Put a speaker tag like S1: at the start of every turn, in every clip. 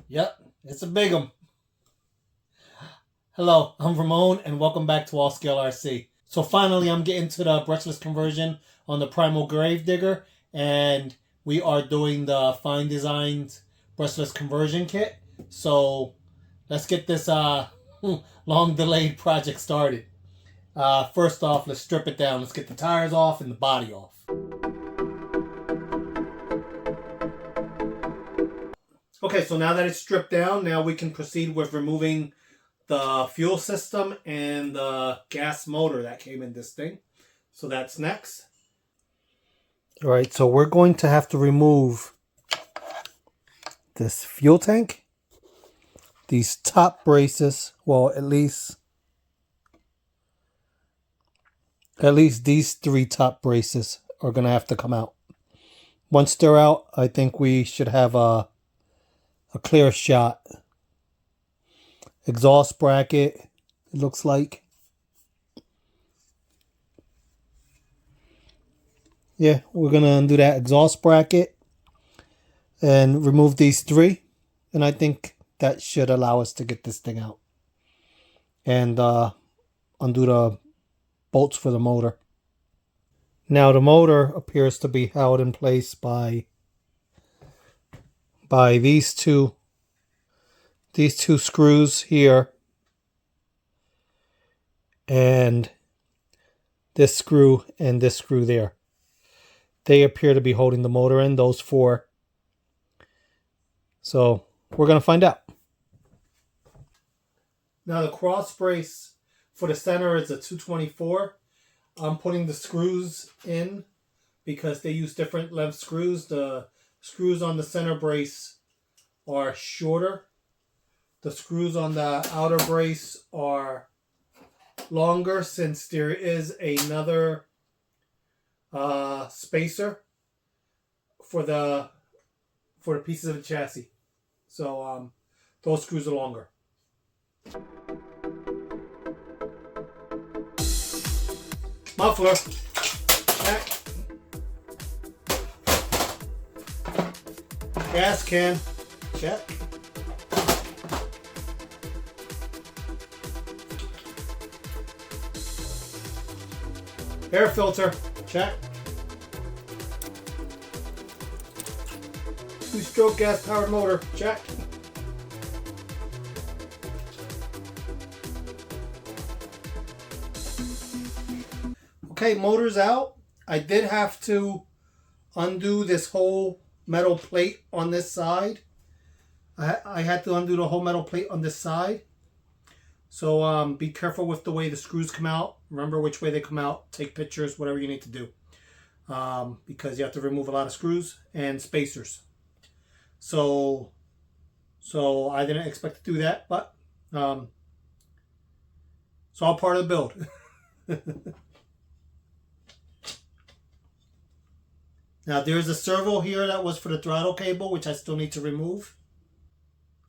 S1: Yep, it's a big 'em. Hello, I'm Ramon, and welcome back to All Scale RC. So finally, I'm getting to the brushless conversion on the Primal Gravedigger, and we are doing the Fine Designs brushless conversion kit. So let's get this long delayed project started. First off, let's strip it down. Let's get the tires off and the body off. Okay, so now that it's stripped down, now we can proceed with removing the fuel system and the gas motor that came in this thing. So that's next. All right, so we're going to have to remove this fuel tank, these top braces, well, at least these three top braces are going to have to come out. Once they're out, I think we should have a clear shot. Exhaust bracket, it looks like. Yeah, we're going to undo that exhaust bracket and remove these three. And I think that should allow us to get this thing out. And undo the bolts for the motor. Now the motor appears to be held in place by these two screws here and this screw and this screw there. They appear to be holding the motor in, those four. So we're going to find out. Now the cross brace for the center is a 224. I'm putting the screws in because they use different length screws. The screws on the center brace are shorter. The screws on the outer brace are longer since there is another spacer for the pieces of the chassis. So those screws are longer. Muffler. Check. Gas can. Check. Air filter. Check. Two-stroke gas-powered motor. Check. Okay, motor's out. I did have to undo this whole metal plate on this side. I had to undo the whole metal plate on this side. So be careful with the way the screws come out. Remember which way they come out. Take pictures, whatever you need to do. Because you have to remove a lot of screws and spacers. So I didn't expect to do that, but it's all part of the build. Now there's a servo here that was for the throttle cable, which I still need to remove.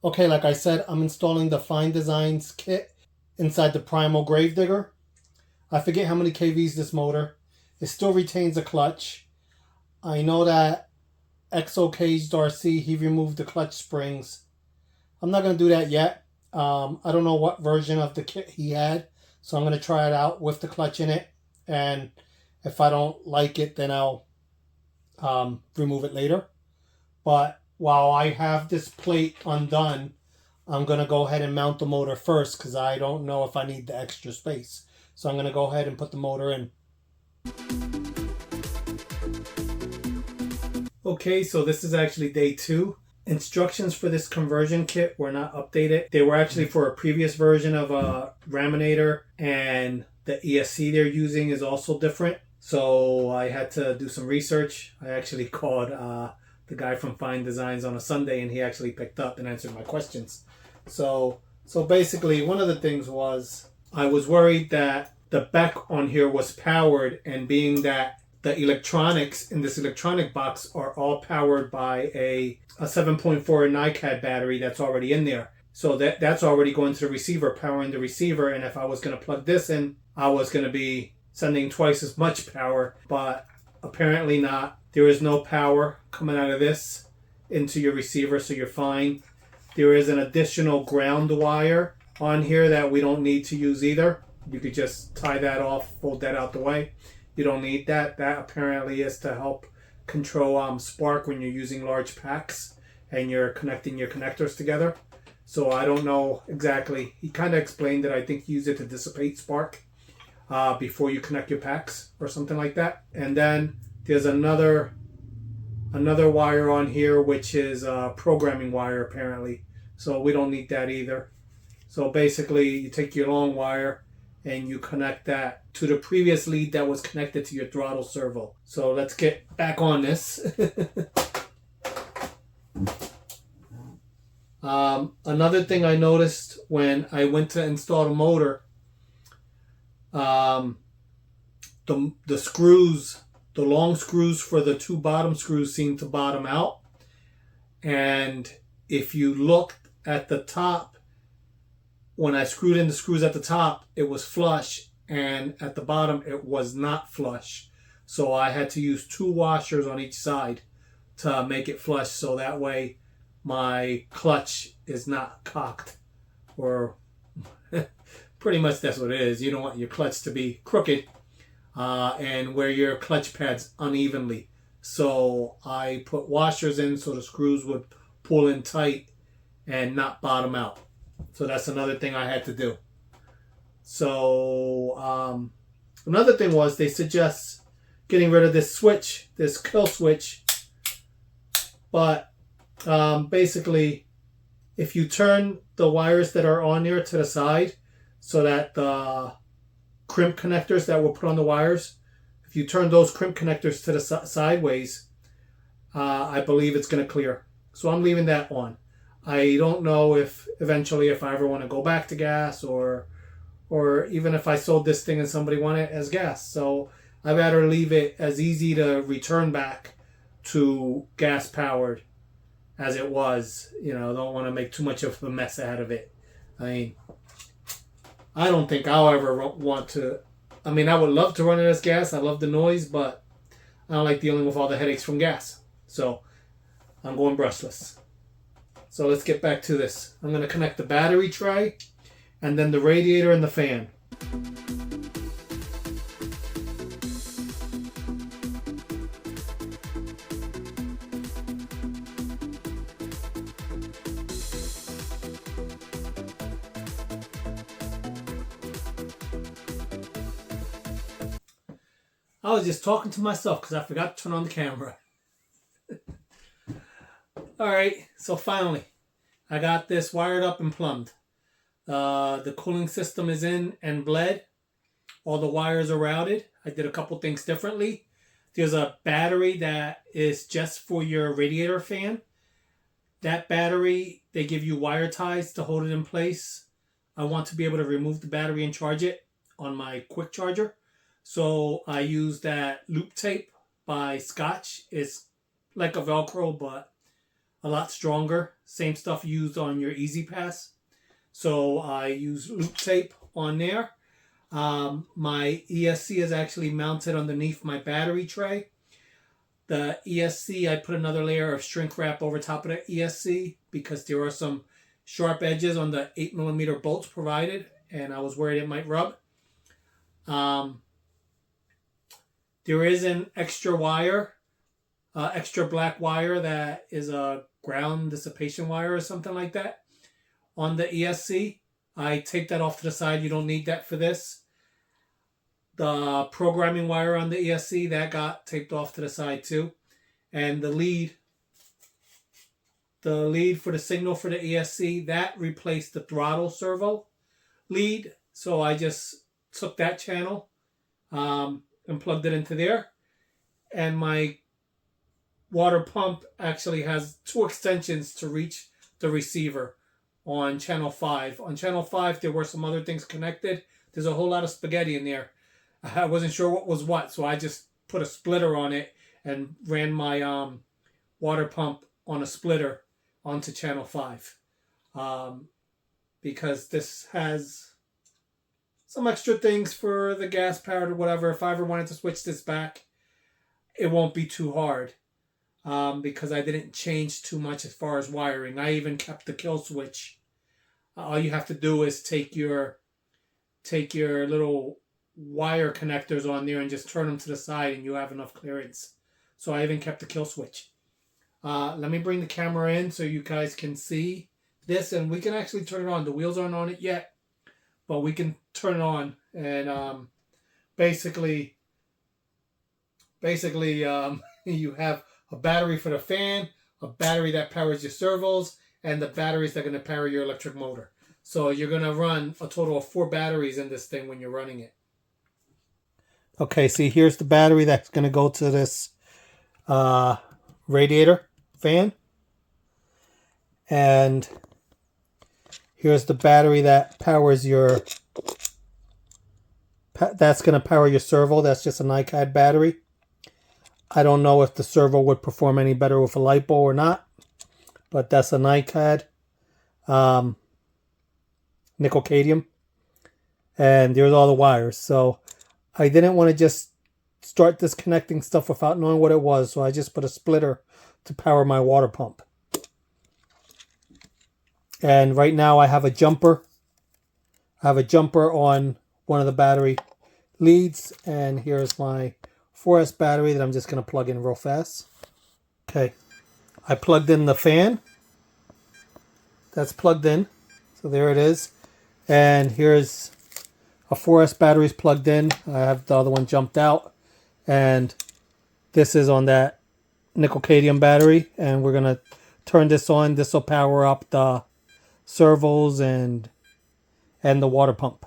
S1: Okay, like I said, I'm installing the Fine Designs kit inside the Primal Gravedigger. I forget how many kVs this motor. It still retains a clutch. I know that Exo Caged RC, he removed the clutch springs. I'm not going to do that yet. I don't know what version of the kit he had, so I'm going to try it out with the clutch in it. And if I don't like it, then I'll remove it later. But while I have this plate undone, I'm going to go ahead and mount the motor first because I don't know if I need the extra space. So I'm going to go ahead and put the motor in. Okay, so this is actually day 2. Instructions for this conversion kit were not updated. They were actually for a previous version of a Raminator, and the ESC they're using is also different. So I had to do some research. I actually called the guy from Fine Designs on a Sunday, and he actually picked up and answered my questions. So basically, one of the things was I was worried that the back on here was powered, and being that the electronics in this electronic box are all powered by a 7.4 NiCad battery that's already in there. So that's already going to the receiver, powering the receiver. And if I was going to plug this in, I was going to be sending twice as much power, but apparently not. There is no power coming out of this into your receiver, so you're fine. There is an additional ground wire on here that we don't need to use either. You could just tie that off, fold that out the way. You don't need that. That apparently is to help control spark when you're using large packs and you're connecting your connectors together. So I don't know exactly. He kind of explained that I think you use it to dissipate spark before you connect your packs or something like that. And then there's another wire on here, which is a programming wire apparently. So we don't need that either. So basically you take your long wire and you connect that to the previous lead that was connected to your throttle servo. So let's get back on this. Another thing I noticed when I went to install the motor, the screws, the long screws for the two bottom screws seem to bottom out. And if you look at the top, when I screwed in the screws at the top, it was flush, and at the bottom it was not flush. So I had to use two washers on each side to make it flush, so that way my clutch is not cocked, or pretty much that's what it is. You don't want your clutch to be crooked and where your clutch pads unevenly. So I put washers in so the screws would pull in tight and not bottom out. So that's another thing I had to do. So another thing was they suggest getting rid of this switch, this kill switch. But basically, if you turn the wires that are on there to the side so that the crimp connectors that were put on the wires, if you turn those crimp connectors to the sideways, I believe it's going to clear. So I'm leaving that on. I don't know if eventually if I ever want to go back to gas, or even if I sold this thing and somebody wanted it as gas. So I'd rather leave it as easy to return back to gas powered as it was. You know, don't want to make too much of a mess out of it. I mean, I don't think I'll ever want to. I mean, I would love to run it as gas. I love the noise, but I don't like dealing with all the headaches from gas. So I'm going brushless. So let's get back to this. I'm going to connect the battery tray and then the radiator and the fan. I was just talking to myself because I forgot to turn on the camera. Alright, so finally, I got this wired up and plumbed. The cooling system is in and bled. All the wires are routed. I did a couple things differently. There's a battery that is just for your radiator fan. That battery, they give you wire ties to hold it in place. I want to be able to remove the battery and charge it on my quick charger. So I use that loop tape by Scotch. It's like a Velcro, but a lot stronger. Same stuff used on your Easy Pass. So I use loop tape on there. My ESC is actually mounted underneath my battery tray. The ESC, I put another layer of shrink wrap over top of the ESC because there are some sharp edges on the 8mm bolts provided, and I was worried it might rub. There is an extra wire, extra black wire that is a ground dissipation wire or something like that on the ESC. I take that off to the side. You don't need that for this. The programming wire on the ESC, that got taped off to the side too. And the lead for the signal for the ESC, that replaced the throttle servo lead. So I just took that channel and plugged it into there. And my water pump actually has two extensions to reach the receiver on channel 5. On channel 5, there were some other things connected. There's a whole lot of spaghetti in there. I wasn't sure what was what, so I just put a splitter on it and ran my water pump on a splitter onto channel 5. Because this has some extra things for the gas powered or whatever. If I ever wanted to switch this back, it won't be too hard. because I didn't change too much as far as wiring. I even kept the kill switch. All you have to do is take your little wire connectors on there and just turn them to the side, and you have enough clearance. So I even kept the kill switch. Let me bring the camera in so you guys can see this, and we can actually turn it on. The wheels aren't on it yet, but we can turn it on. And basically, you have a battery for the fan, a battery that powers your servos, and the batteries that are going to power your electric motor. So you're going to run a total of 4 batteries in this thing when you're running it. Okay, see, here's the battery that's going to go to this radiator fan. And here's the battery that powers your... That's going to power your servo. That's just an NiCad battery. I don't know if the servo would perform any better with a LiPo or not. But that's a NiCad. Nickel cadmium. And there's all the wires. So I didn't want to just start disconnecting stuff without knowing what it was. So I just put a splitter to power my water pump. And right now I have a jumper. I have a jumper on one of the battery leads. And here's my 4S battery that I'm just going to plug in real fast. Okay. I plugged in the fan. That's plugged in. So there it is. And here's a 4S battery's plugged in. I have the other one jumped out. And this is on that nickel cadmium battery. And we're going to turn this on. This will power up the servos and the water pump.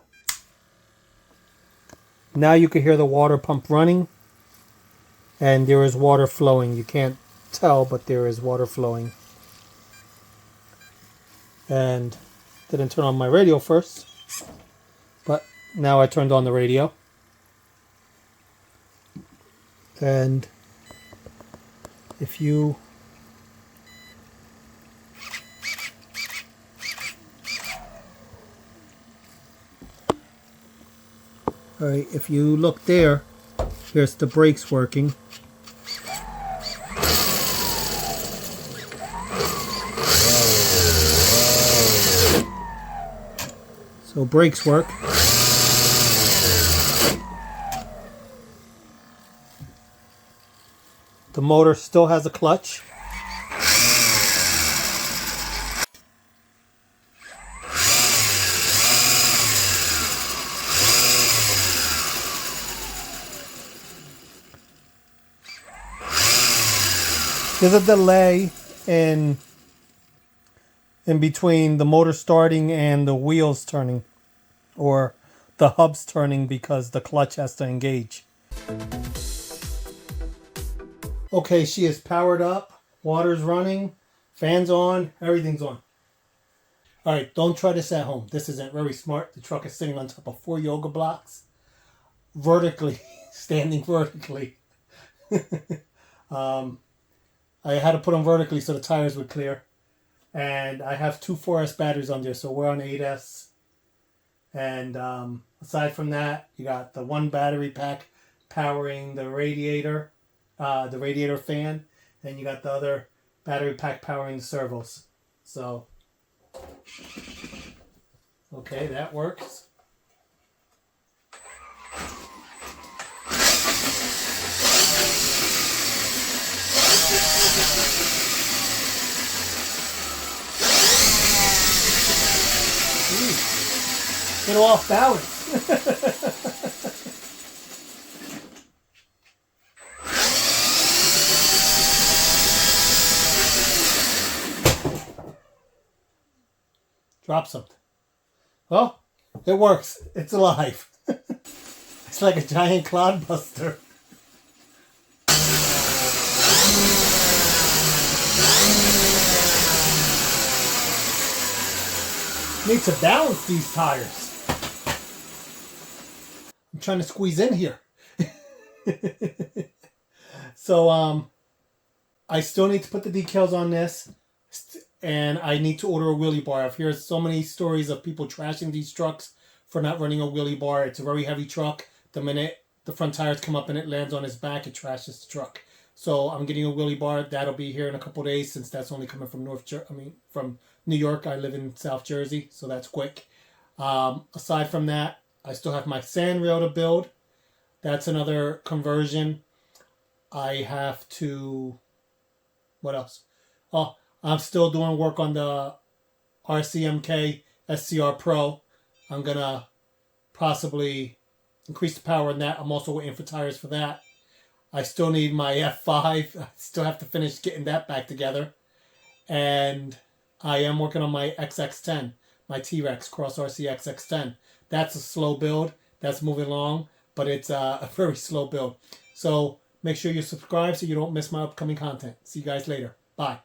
S1: Now you can hear the water pump running. And there is water flowing. You can't tell, but there is water flowing. And didn't turn on my radio first. But now I turned on the radio. And if you... Alright, if you look there, here's the brakes working. So brakes work. The motor still has a clutch. There's a delay in between the motor starting and the wheels turning, or the hubs turning, because the clutch has to engage. Okay, she is powered up, water's running, fans on, everything's on. Alright, don't try this at home. This isn't very smart. The truck is sitting on top of 4 yoga blocks, vertically, standing vertically. I had to put them vertically so the tires would clear. And I have 2 4S batteries on there, so we're on 8S. And aside from that, you got the 1 battery pack powering the radiator fan, and you got the other battery pack powering the servos. So, okay, that works. Get off balance. Drop something. Well, it works. It's alive. It's like a giant clod buster. Need to balance these tires. I'm trying to squeeze in here. So, I still need to put the decals on this. And I need to order a wheelie bar. I've heard so many stories of people trashing these trucks for not running a wheelie bar. It's a very heavy truck. The minute the front tires come up and it lands on its back, it trashes the truck. So I'm getting a wheelie bar. That'll be here in a couple days since that's only coming from from New York. I live in South Jersey, so that's quick. Aside from that, I still have my sand rail to build. That's another conversion. I have to... What else? Oh, I'm still doing work on the RCMK SCR Pro. I'm going to possibly increase the power in that. I'm also waiting for tires for that. I still need my F5. I still have to finish getting that back together. And I am working on my XX10, my T-Rex Cross RC XX10. That's a slow build. That's moving along, but it's a very slow build. So make sure you subscribe so you don't miss my upcoming content. See you guys later. Bye.